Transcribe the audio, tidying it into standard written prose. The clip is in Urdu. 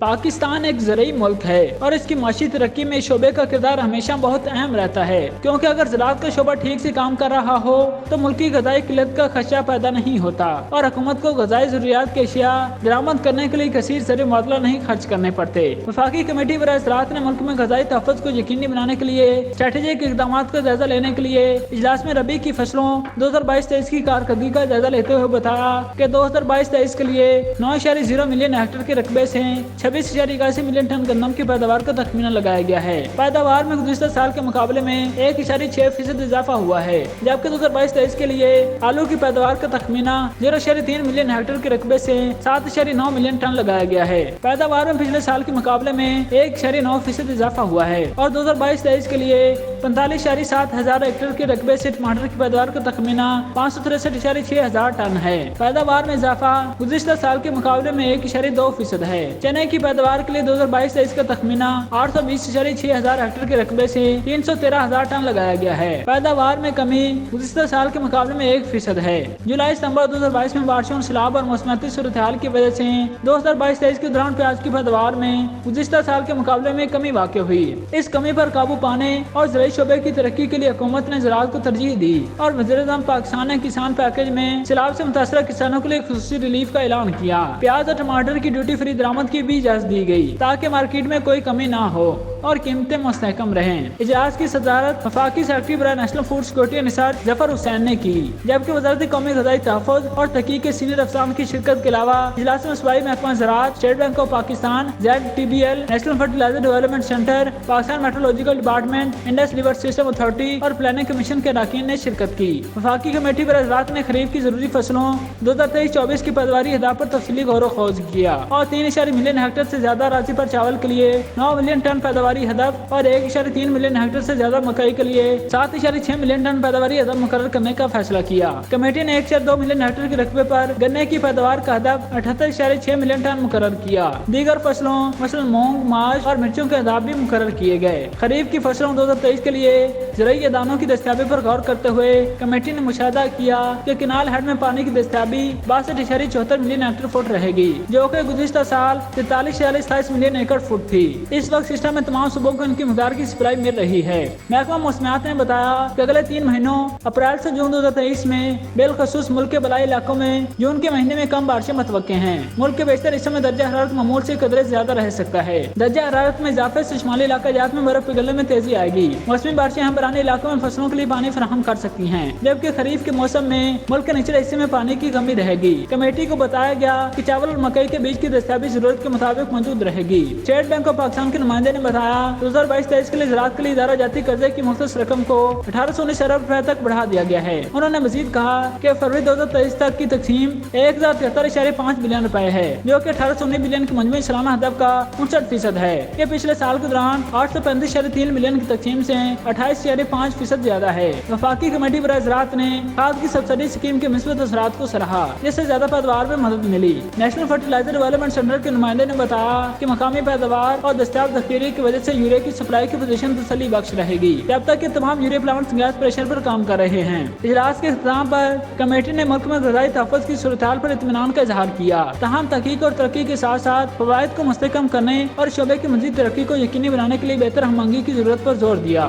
پاکستان ایک زرعی ملک ہے اور اس کی معاشی ترقی میں شعبے کا کردار ہمیشہ بہت اہم رہتا ہے، کیونکہ اگر زراعت کا شعبہ ٹھیک سے کام کر رہا ہو تو ملکی غذائی قلت کا خدشہ پیدا نہیں ہوتا اور حکومت کو غذائی ضروریات کی اشیاء درآمد کرنے کے لیے کثیر زر معطل نہیں خرچ کرنے پڑتے۔ وفاقی کمیٹی برائے زراعت نے ملک میں غذائی تحفظ کو یقینی بنانے کے لیے اسٹریٹجک اقدامات کا جائزہ لینے کے لیے اجلاس میں ربیع کی فصلوں 2022-23 کی کارکردگی کا جائزہ لیتے ہوئے بتایا کہ 2022-23 کے لیے 9.0 ملین ہیکٹر کے رقبے سے 26.81 ملین ٹن گندم کی پیداوار کا تخمینہ لگایا گیا ہے۔ پیداوار میں گزشتہ سال کے مقابلے میں 1.6% اضافہ ہوا ہے، جبکہ 2022-23 کے لیے آلو کی پیداوار کا تخمینہ 0.3 ملین ہیکٹر کے رقبے سے 7.9 ملین ٹن لگایا گیا ہے۔ پیداوار میں پچھلے سال کے مقابلے میں 1.9% اضافہ ہوا ہے اور 2022-23 کے لیے 45.7 ہزار ہیکٹر کے رقبے سے ٹماٹر کی پیداوار کا تخمینہ 563.6 ہزار ٹن ہے۔ پیداوار میں اضافہ گزشتہ سال کے مقابلے میں 1.2% ہے۔ چنے کی پیداوار کے لیے 2022-23 کا تخمینہ 820.6 ہزار ہیکٹر کے رقبے سے 313 ہزار ٹن لگایا گیا ہے۔ پیداوار میں کمی گزشتہ سال کے مقابلے میں 1% ہے۔ جولائی ستمبر 2022 میں بارشوں اور سیلاب اور موسمیاتی صورتحال کی وجہ سے 2022-23 کے دوران پیاز کی پیداوار میں گزشتہ سال کے مقابلے میں کمی واقع ہوئی۔ اس کمی پر قابو پانے اور زرعی شعبے کی ترقی کے لیے حکومت نے زراعت کو ترجیح دی اور وزیر اعظم پاکستان نے کسان پیکیج میں سیلاب سے متاثرہ کسانوں کے لیے خصوصی ریلیف کا اعلان کیا۔ پیاز اور ٹماٹر کی ڈیوٹی فری درآمد کی بھی اجازت دی گئی تاکہ مارکیٹ میں کوئی کمی نہ ہو اور قیمتیں مستحکم رہیں۔ اجلاس کی صدارت وفاقی سیکرٹری برائے national food security and research Zafar Hussain نے کی، جبکہ وزارت قومی غذائی تحفظ اور تحقیق کے سینئر افسران کی شرکت کے علاوہ اجلاس میں صوبائی محکمہ زراعت، state bank of Pakistan, ZTBL، national fertiliser development centre, Pakistan meteorological department, Indus river system authority اور پلاننگ کمیشن کے اراکین نے شرکت کی۔ وفاقی کمیٹی برائے زراعت نے خریف کی ضروری فصلوں 2023-24 کی پیداواری اہداف پر تفصیلی غور و خوض کیا اور 3 ملین ہیکٹر سے زیادہ اراضی پر چاول کے لیے 9 ملین ٹن پیداواری ہدف اور 1.3 ملین ہیکٹر سے زیادہ مکئی کے لیے 7.6 ملین ٹن پیداواری ہدف مقرر کرنے کا فیصلہ کیا۔ کمیٹی نے 1.2 ملین ہیکٹر کے رقبے پر گنے کی پیداوار کا ہدف 78.6 ملین ٹن مقرر کیا۔ دیگر فصلوں مثلاً مونگ، ماش اور مرچوں کے اہداف بھی مقرر کیے گئے۔ خریف کی فصلوں 2023 کے لیے زرعی ادانوں کی دستیابی پر غور کرتے ہوئے کمیٹی نے مشاہدہ کیا کہ کینال ہیڈ میں پانی کی دستیابی 62.74 ملین ہیکٹر فٹ رہے گی، جو کہ گزشتہ سال 43.27 ملین ایکڑ فٹ تھی۔ اس وقت سسٹم میں تمام صوبوں کو ان کی مقدار کی سپلائی مل رہی ہے۔ محکمہ موسمیات نے بتایا کہ اگلے 3 مہینوں اپریل سے جون 2023 میں بالخصوص ملک کے بالائی علاقوں میں جون کے مہینے میں کم بارشیں متوقع ہیں۔ ملک کے بیشتر حصوں میں درجہ حرارت معمول سے قدرے زیادہ رہ سکتا ہے۔ درجہ حرارت میں اضافے سے شمالی علاقہ جات میں برف پگھلنے میں تیزی آئے گی۔ موسمی بارشیں ہمبرانی علاقوں میں فصلوں کے لیے پانی فراہم کر سکتی ہیں، جبکہ خریف کے موسم میں ملک کے نچلے حصے میں پانی کی کمی رہے گی۔ کمیٹی کو بتایا گیا کہ چاول اور مکئی کے بیج کی دستیابی ضرورت کے مطابق موجود رہے گی۔ اسٹیٹ بینک آف پاکستان کے نمائندے نے بتایا 2022-23 کے لیے زراعت کے لیے ادارہ جاتی قرضے کی مختص رقم کو 1819 ارب روپے تک بڑھا دیا گیا ہے۔ انہوں نے مزید کہا کہ فروری 2023 تک کی تقسیم 1073.5 بلین روپے ہے، جو کہ 1819 بلین کے مجموعی سالانہ ہدف کا 59% ہے۔ یہ پچھلے سال کے دوران 835.3 بلین کی تقسیم سے 28.5% زیادہ ہے۔ وفاقی کمیٹی برائے زراعت نے کھاد کی سبسڈی اسکیم کے مثبت اثرات کو سراہا، جس سے زیادہ پیداوار میں مدد ملی۔ نیشنل فرٹیلائزر ڈیولپمنٹ سینٹر کے نمائندے نے بتایا کہ مقامی پیداوار اور دستیاب ذخیرے کی وجہ سے یوریا کی سپلائی کی پوزیشن تسلی بخش رہے گی، جب تک کہ تمام یوریا پلانٹس گیس پریشر پر کام کر رہے ہیں۔ اجلاس کے اختتام پر کمیٹی نے ملک میں غذائی تحفظ کی صورتحال پر اطمینان کا اظہار کیا، تاہم تحقیق اور ترقی کے ساتھ ساتھ فوائد کو مستحکم کرنے اور شعبے کی مزید ترقی کو یقینی بنانے کے لیے بہتر ہم آہنگی کی ضرورت پر زور دیا۔